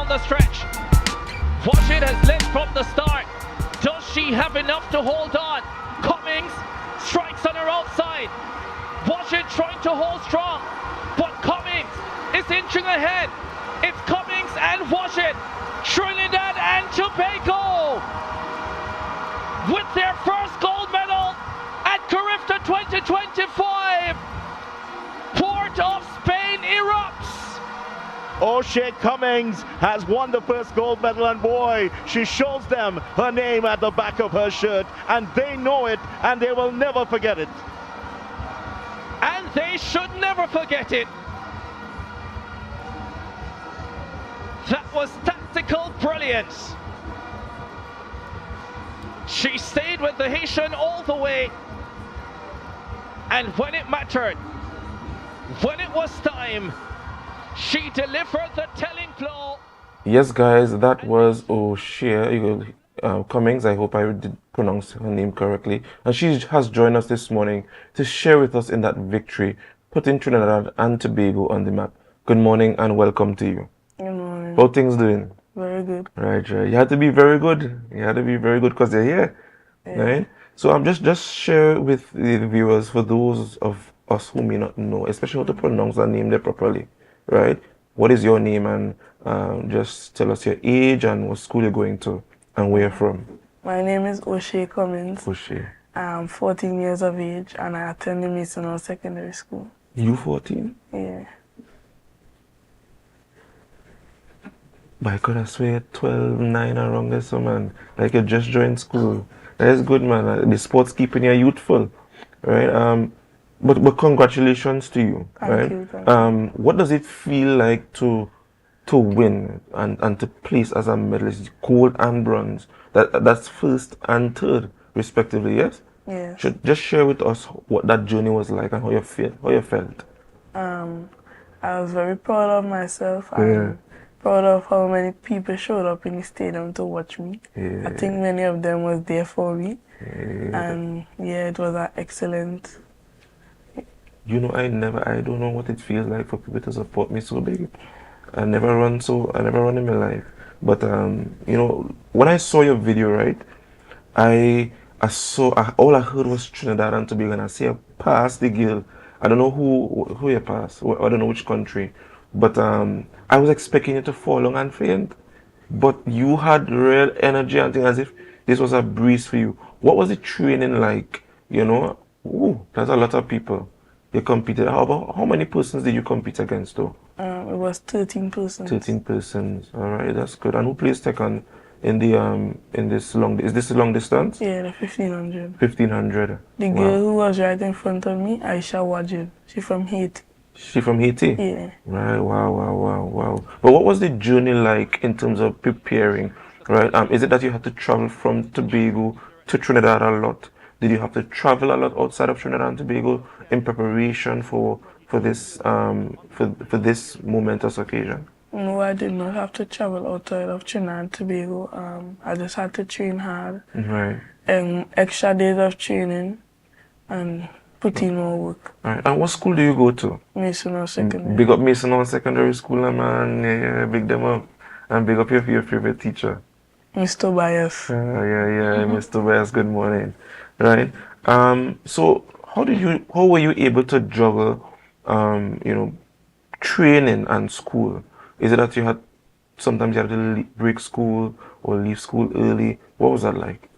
down the stretch. Washington has led from the start. Does she have enough to hold on? Cummings strikes on her outside. Washington trying to hold strong, but Cummings is inching ahead. It's Cummings and Washington, Trinidad and Tobago, with their first gold medal at CARIFTA 2025. Port of Spain erupts. Oshea Cummings has won the first gold medal, and boy, she shows them her name at the back of her shirt, and they know it, and they will never forget it. And they should never forget it. That was tactical brilliance. She stayed with the Haitian all the way, and when it mattered, when it was time, she delivered the telling blow. Yes, guys, that was Oshea Cummings. I hope I did pronounce her name correctly. And she has joined us this morning to share with us in that victory, putting Trinidad and Tobago on the map. Good morning and welcome to you. Good morning. How things doing? Very good. Right. You had to be very good. You had to be very good because they're here. Yeah. Right? So I'm just share with the viewers, for those of us who may not know, especially how to pronounce that name there properly. Right? What is your name, and just tell us your age and what school you're going to and where you're from. My name is Oshea Cummings. Oshea. I'm 14 years of age and I attend the Mason Secondary School. You 14? Yeah. But I could have swear 12, 9 around there, so man. Like you just joined school. That is good, man. The sport's keeping you youthful. Right? But congratulations to you. Thank you. What does it feel like to win and to place as a medalist, gold and bronze? That's first and third, respectively, yes? Yes. Just share with us what that journey was like and how you felt. I was very proud of myself and proud of how many people showed up in the stadium to watch me. Yeah. I think many of them was there for me. Yeah. And yeah, it was an excellent. You know, I don't know what it feels like for people to support me so big. I never run in my life. But you know, when I saw your video, right, I saw all I heard was Trinidad and Tobago, and I see her pass the girl. I don't know who you passed. I don't know which country, but I was expecting you to fall on and faint. But you had real energy and things as if this was a breeze for you. What was the training like? You know, that's a lot of people. You competed. How many persons did you compete against though? It was 13 persons. 13 persons. All right, that's good. And who plays second in the in this long? Is this a long distance? Yeah, the 1500. 1500. The girl who was right in front of me, Aisha Wajid. She from Haiti. She from Haiti? Yeah. Right. Wow. But what was the journey like in terms of preparing? Right. Is it that you had to travel from Tobago to Trinidad a lot? Did you have to travel a lot outside of Trinidad and Tobago in preparation for this this momentous occasion? No, I did not have to travel outside of Trinidad and Tobago. I just had to train hard. Right. Extra days of training and put in more work. Right. And what school do you go to? Mason Secondary. Big up Mason Secondary School, man. Yeah, big them up. And big up your favorite teacher. Mr. Bias. Yeah, Mr. Bias, good morning. Right. So how were you able to juggle you know, training and school? Is it that sometimes you had to break school or leave school early? What was that like?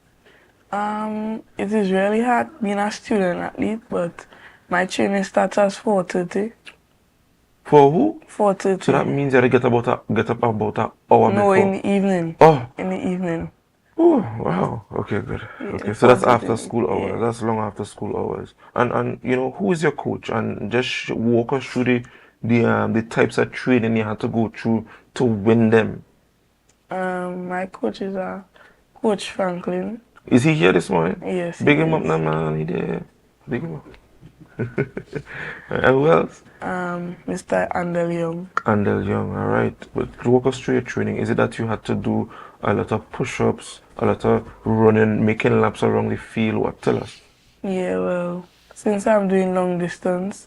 It is really hard being a student athlete, but my training starts at 4:30. For who? 4:30. So that means you had to get up about an hour before? No, in the evening. Oh. In the evening. Oh, wow. Okay, good. Yeah, okay, so that's after 4:30. school hours. Yeah. That's long after school hours. And you know, who is your coach? And just walk us through the types of training you had to go through to win them. My coach is Coach Franklin. Is he here this morning? Yes. Big him up now, man. He there. Big him up. And who else? Mr. Andel Young. Andel Young, all right. But walk us through your training. Is it that you had to do a lot of push-ups, a lot of running, making laps around the field? What? Tell us. Yeah, well, since I'm doing long distance,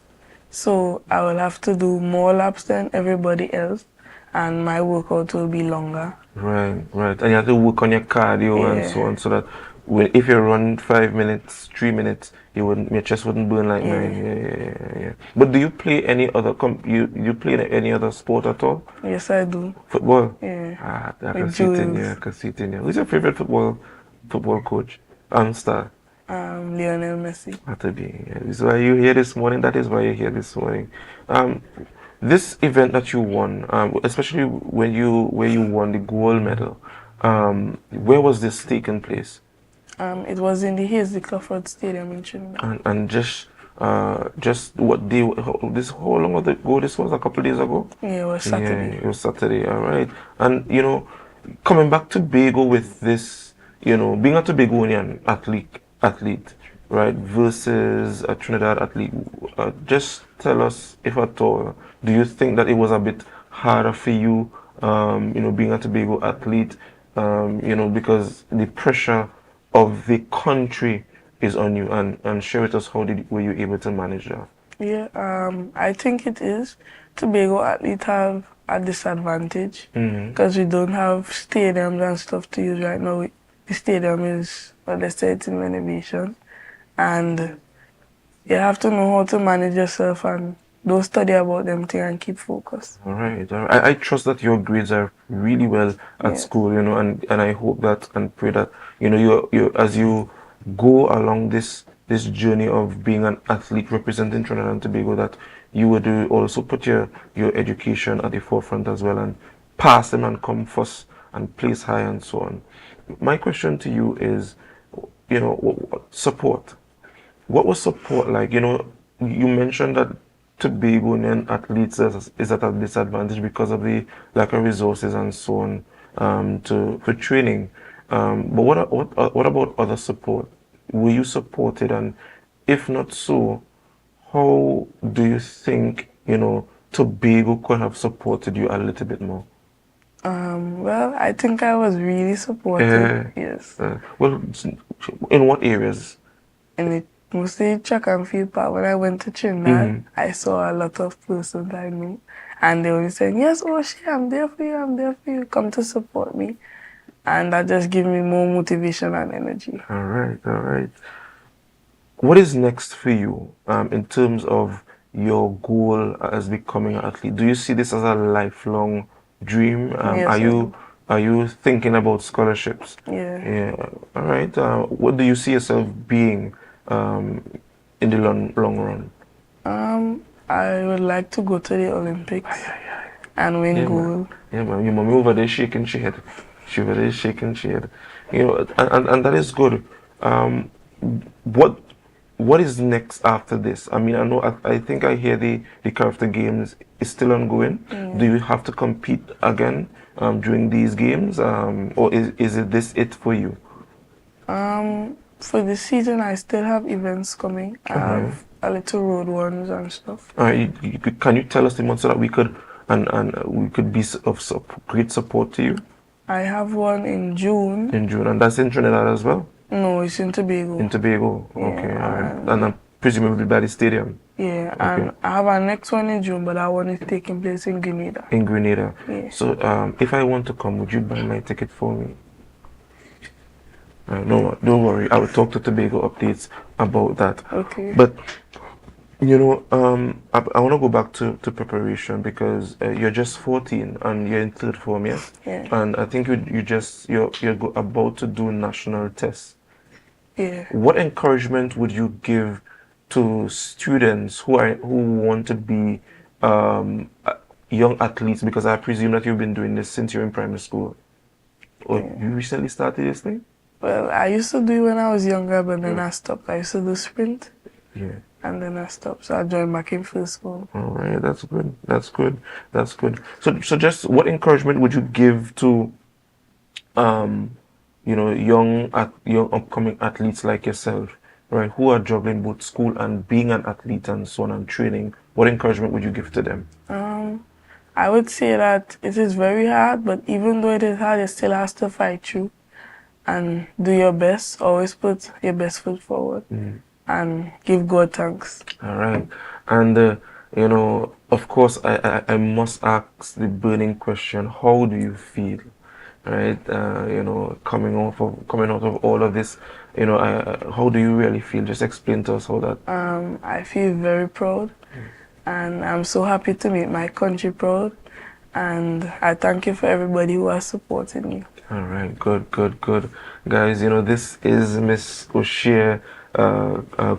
so I will have to do more laps than everybody else. and my workout will be longer. Right, right. And you have to work on your cardio and so Yeah. on, so that if you run 5 minutes, 3 minutes, your chest wouldn't burn like mine. Yeah. Yeah, yeah, yeah, yeah. But do you play any other you play any other sport at all? Yes, I do. Football? Yeah. Ah, I can With see it in you. I Jules, can see it in you. Who's your favorite football coach? Star. Lionel Messi. Have to be. Yeah. This is why you're here this morning. That is why you're here this morning. Um, this event that you won, especially where you won the gold medal, where was this taking place? It was in the Hazy Clifford Stadium in Trinidad. And just what day? How long ago this was? A couple of days ago. Yeah, it was Yeah, Saturday. it was Saturday. All right. And coming back to Tobago with this, being a Tobagonian athlete, right, versus a Trinidad athlete. Just tell us, if at all, do you think that it was a bit harder for you, being a Tobago athlete, because the pressure of the country is on you, and share with us were you able to manage that? Yeah, I think it is. Tobago athletes have a disadvantage because we don't have stadiums and stuff to use right now. The stadium is, well, they say it's in renovation, and you have to know how to manage yourself and don't study about them things and keep focused. All right, all right. I trust that your grades are really well at Yeah. school, and I hope that and pray that you as you go along this journey of being an athlete representing Trinidad and Tobago, that you would also put your education at the forefront as well, and pass them and come first and place high and so on. My question to you is, support. What was support like? You mentioned that Tobagonian athletes is at a disadvantage because of the lack of resources and so on, for training. But what about other support? Were you supported, and if not so, how do you think Tobago could have supported you a little bit more? Well, I think I was really supported. Yes. Well, in what areas? And it mostly track and field part. When I went to Trinidad, I saw a lot of persons I knew, and they were saying, "Yes, Oshea, I'm there for you. I'm there for you. Come to support me," and that just gave me more motivation and energy. All right, all right. What is next for you, in terms of your goal as becoming an athlete? Do you see this as a lifelong dream? Yes, Are you thinking about scholarships? Yeah. Yeah. All right. What do you see yourself being, in the long run? I would like to go to the Olympics and win gold. Yeah, man. Your mommy over there shaking she head. She over there shaking she head. And that is good. What is next after this? I mean, I think I hear the CARIFTA games is still ongoing. Do you have to compete again during these games, or is it for you? For this season, I still have events coming. I have a little road ones and stuff. Can you tell us the month so that we could we could be of great support to you? I have one in June. In June, and that's in Trinidad as well? No, it's in Tobago. In Tobago, okay. Yeah, All right. And presumably by the stadium? Yeah, Okay. and I have a next one in June, but that one is taking place in Grenada. In Grenada. Yeah. So if I want to come, would you buy my ticket for me? No, don't worry. I will talk to Tobago Updates about that. Okay. But I want to go back to preparation, because you're just 14 and you're in third form, yes? Yeah. And I think you're about to do national tests. Yeah. What encouragement would you give to students who want to be young athletes? Because I presume that you've been doing this since you're in primary school. Or you recently started this thing? Well, I used to do it when I was younger, but then I stopped. I used to do sprint. Yeah. And then I stopped, so I joined back in first form. All right, that's good. That's good. That's good. So just what encouragement would you give to, young upcoming athletes like yourself, right, who are juggling both school and being an athlete and so on and training? What encouragement would you give to them? I would say that it is very hard, but even though it is hard, you still have to fight through and do your best. Always put your best foot forward. And give God thanks. All right. And You know, of course, I must ask the burning question: how do you feel, right? You know, coming out of all of this, you know, how do you really feel? Just explain to us how that. I feel very proud, and I'm so happy to make my country proud. And I thank you for everybody who has supported me. All right, good, good, good, guys. You know, this is Miss Oshea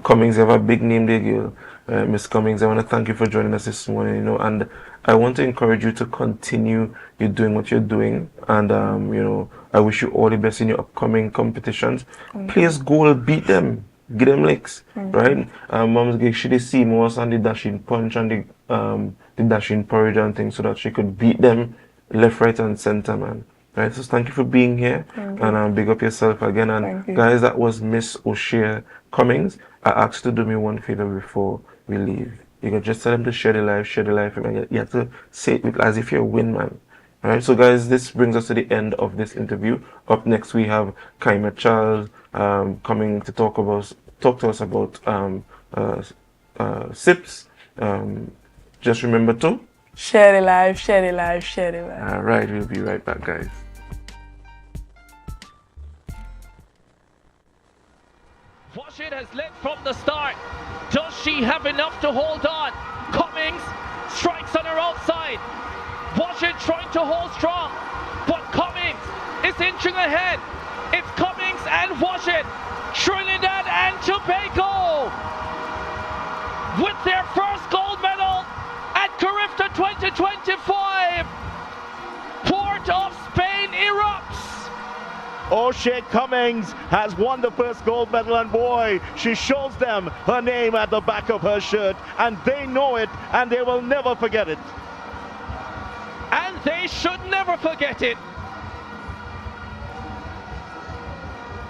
Cummings. You have a big name there, girl. Miss Cummings, I want to thank you for joining us this morning. You know, and I want to encourage you to continue you doing what you're doing, and you know, I wish you all the best in your upcoming competitions. Please go beat them, get them licks, right? Mom's gig, she did see most on the dashing punch and the dashing porridge and things, so that she could beat them left, right, and center, man. Right, so thank you for being here, and big up yourself again. And guys, that was Miss Oshea Cummings. I asked you to do me one favor before we leave. You can just tell them to share the live, and you have to say it as if you're a win man. All right, so guys, this brings us to the end of this interview. Up next, we have Kaima Charles coming to talk to us about SIPs. Just remember to share the live, share the live, share the live. All right, we'll be right back, guys. Washington has led from the start. Does she have enough to hold on? Cummings strikes on her outside. Washington trying to hold strong, but Cummings is inching ahead. It's Cummings and Washington. Trinidad and Tobago with their first gold medal at CARIFTA 2025. Port of Spain erupts. Oshea Cummings has won the first gold medal, and boy, she shows them her name at the back of her shirt, and they know it, and they will never forget it. And they should never forget it.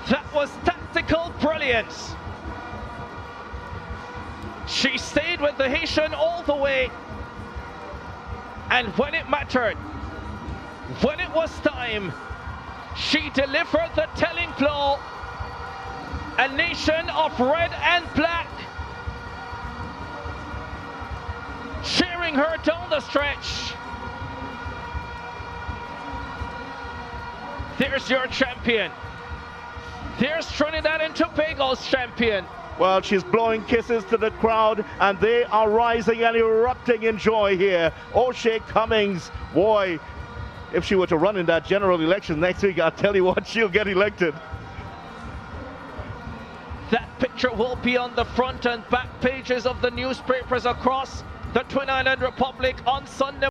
That was tactical brilliance. She stayed with the Haitian all the way, and when it mattered, when it was time, she delivered the telling blow. A nation of red and black cheering her down the stretch. There's your champion. There's Trinidad and Tobago's champion. Well, she's blowing kisses to the crowd, and they are rising and erupting in joy here. Oshea Cummings, boy, if she were to run in that general election next week, I'll tell you what, she'll get elected. That picture will be on the front and back pages of the newspapers across the Twin Island Republic on Sunday.